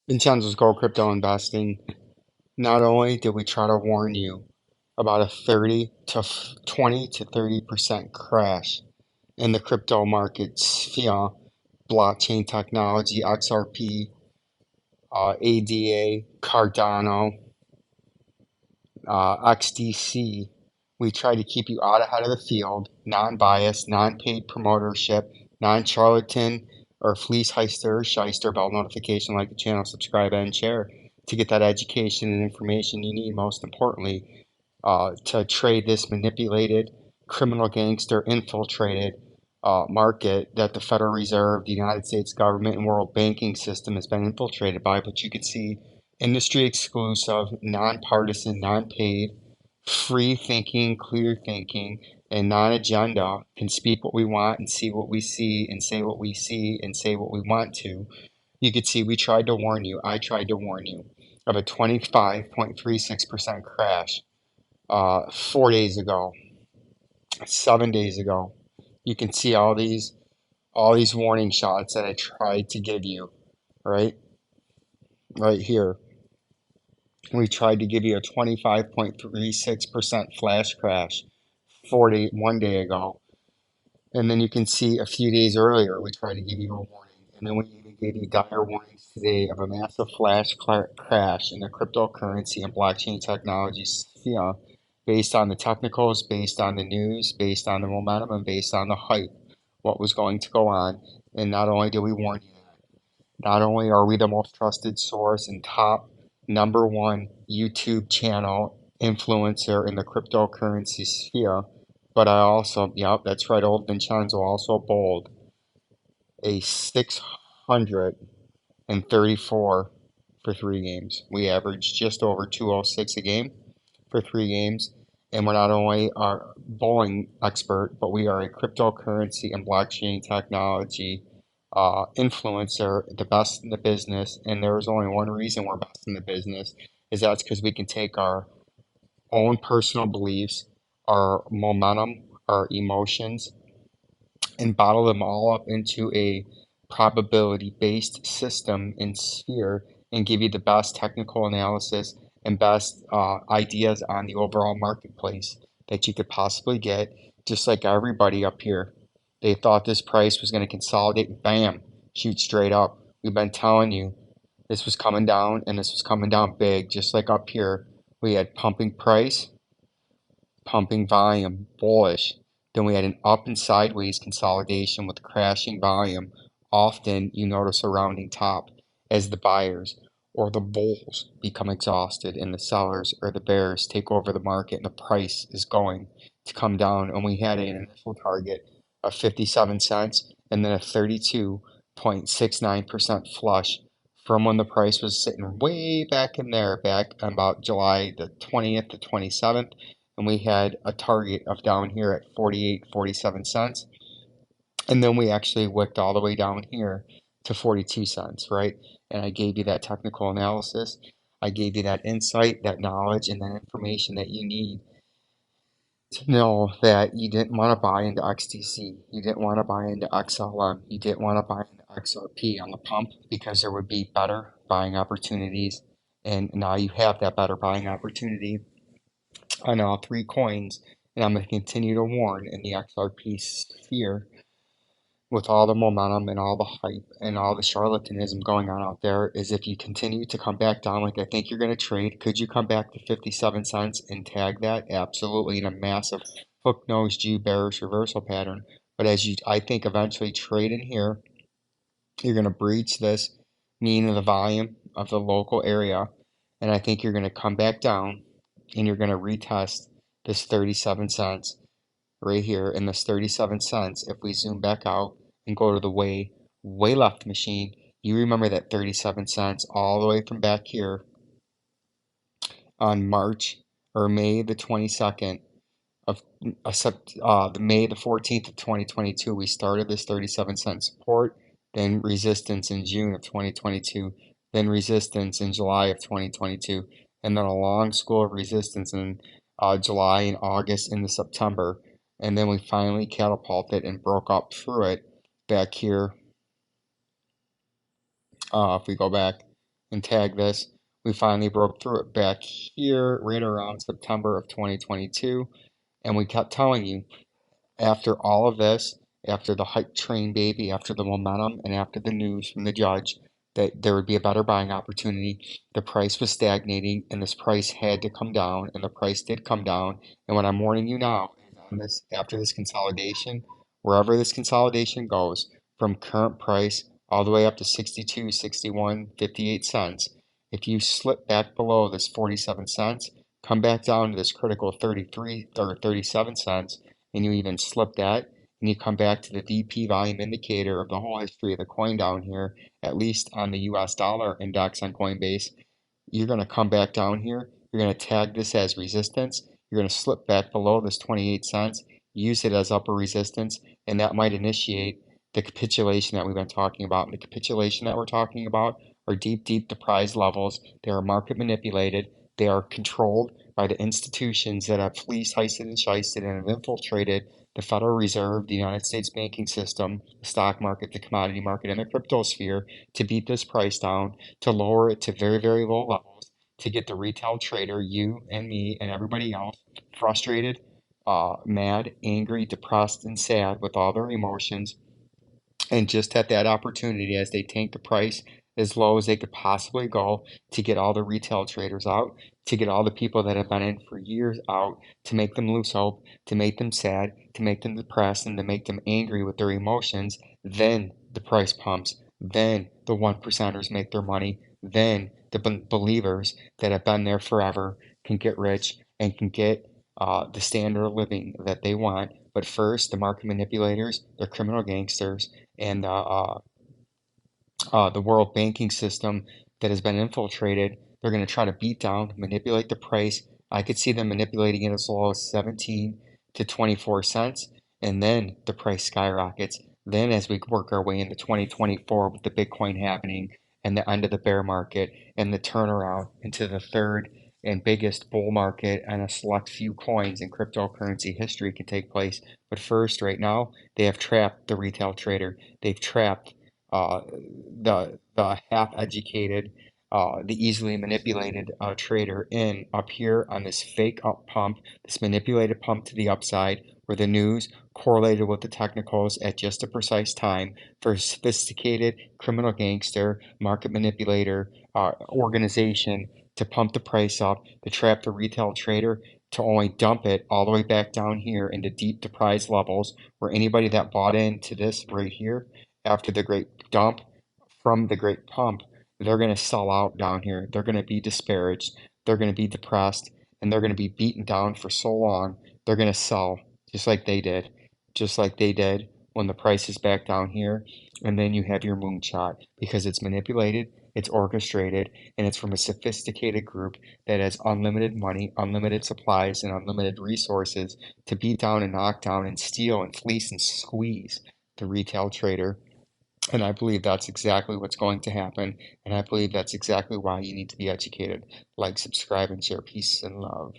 Vincenzo's Gold Crypto Investing. Not only did we try to warn you about a 20 to 30% crash in the crypto markets via blockchain technology, XRP, ADA, Cardano, XDC. We tried to keep you out ahead of the field, non-biased, non-paid promotership, non-charlatan or fleece heister or shyster. Bell notification, like the channel, subscribe and share to get that education and information you need. Most importantly, to trade this manipulated, criminal gangster infiltrated market that the Federal Reserve, the United States government, and world banking system has been infiltrated by. But you could see industry exclusive, nonpartisan, non-paid, free thinking, clear thinking, and non-agenda can speak what we want and see what we see and say what we see and say what we want to. You could see we tried to warn you, I tried to warn you of a 25.36% crash 4 days ago, 7 days ago. You can see all these warning shots that I tried to give you, right? Right here. We tried to give you a 25.36% flash crash 1 day ago. And then you can see a few days earlier, we tried to give you a warning. And then we even gave you dire warnings today of a massive flash crash in the cryptocurrency and blockchain technology sphere based on the technicals, based on the news, based on the momentum, and based on the hype, what was going to go on. And not only did we warn you, not only are we the most trusted source and top #1 YouTube channel influencer in the cryptocurrency sphere, but I also, yep, that's right, old Vincenzo also bowled a 634 for 3 games. We averaged just over 206 a game for 3 games. And we're not only a bowling expert, but we are a cryptocurrency and blockchain technology influencer, the best in the business. And there is only one reason we're best in the business, is that's because we can take our own personal beliefs, our momentum, our emotions, and bottle them all up into a probability-based system and sphere and give you the best technical analysis and best ideas on the overall marketplace that you could possibly get, just like everybody up here. They thought this price was going to consolidate and bam, shoot straight up. We've been telling you this was coming down and this was coming down big, just like up here. We had pumping price, pumping volume, bullish. Then we had an up and sideways consolidation with crashing volume. Often you notice a rounding top as the buyers or the bulls become exhausted and the sellers or the bears take over the market and the price is going to come down. And we had an initial target of 57 cents and then a 32.69% flush from when the price was sitting way back in there, back on about July the 20th to 27th. And we had a target of down here at 48, 47 cents. And then we actually wicked all the way down here to 42 cents, right? And I gave you that technical analysis. I gave you that insight, that knowledge, and that information that you need to know that you didn't want to buy into XTC. You didn't want to buy into XLM. You didn't want to buy into XRP on the pump because there would be better buying opportunities. And now you have that better buying opportunity on all 3 coins, and I'm going to continue to warn in the XRP sphere with all the momentum and all the hype and all the charlatanism going on out there is if you continue to come back down like I think you're going to trade, could you come back to 57 cents and tag that? Absolutely, in a massive hook-nosed Jew bearish reversal pattern. But as you, I think, eventually trade in here, you're going to breach this mean of the volume of the local area, and I think you're going to come back down and you're going to retest this 37 cents right here. And this 37 cents, if we zoom back out and go to the way left machine, you remember that 37 cents all the way from back here on March or May the 22nd of the May the 14th of 2022, we started this 37-cent support, then resistance in June of 2022, then resistance in July of 2022, and then a long school of resistance in July and August into September, and then we finally catapulted and broke up through it back here. If we go back and tag this. We finally broke through it back here right around September of 2022. And we kept telling you, after all of this, after the hype train baby, after the momentum, and after the news from the judge, that there would be a better buying opportunity. The price was stagnating, and this price had to come down, and the price did come down. And what I'm warning you now is on this, after this consolidation, wherever this consolidation goes, from current price all the way up to 62, 61, 58 cents, if you slip back below this 47 cents, come back down to this critical 33 or 37 cents, and you even slip that, and you come back to the DP volume indicator of the whole history of the coin down here, at least on the US dollar index on Coinbase, you're going to come back down here. You're going to tag this as resistance. You're going to slip back below this 28 cents, use it as upper resistance, and that might initiate the capitulation that we've been talking about. And the capitulation that we're talking about are deep, deep deprived levels. They are market manipulated. They are controlled by the institutions that have fleeced, heisted, and shysted and have infiltrated the Federal Reserve, the United States banking system, the stock market, the commodity market, and the crypto sphere to beat this price down, to lower it to very, very low levels, to get the retail trader, you and me and everybody else, frustrated, mad, angry, depressed, and sad with all their emotions, and just at that opportunity as they tank the price as low as they could possibly go to get all the retail traders out, to get all the people that have been in for years out, to make them lose hope, to make them sad, to make them depressed, and to make them angry with their emotions. Then the price pumps. Then the one percenters make their money. Then the believers that have been there forever can get rich and can get the standard of living that they want. But first, the market manipulators, the criminal gangsters, and the world banking system that has been infiltrated. They're going to try to beat down, manipulate the price. I could see them manipulating it as low as 17 to 24 cents, and then the price skyrockets. Then, as we work our way into 2024 with the Bitcoin happening and the end of the bear market and the turnaround into the third and biggest bull market and a select few coins in cryptocurrency history can take place. But first, right now, they have trapped the retail trader. They've trapped uh, the half-educated, the easily manipulated trader in up here on this fake up pump, this manipulated pump to the upside, where the news correlated with the technicals at just a precise time for a sophisticated criminal gangster, market manipulator organization to pump the price up, to trap the retail trader, to only dump it all the way back down here into deep deprived levels where anybody that bought into this right here after the great dump from the great pump, they're going to sell out down here. They're going to be disparaged. They're going to be depressed, and they're going to be beaten down for so long. They're going to sell just like they did when the price is back down here. And then you have your moonshot because it's manipulated, it's orchestrated, and it's from a sophisticated group that has unlimited money, unlimited supplies, and unlimited resources to beat down and knock down and steal and fleece and squeeze the retail trader. And I believe that's exactly what's going to happen. And I believe that's exactly why you need to be educated. Like, subscribe, and share. Peace and love.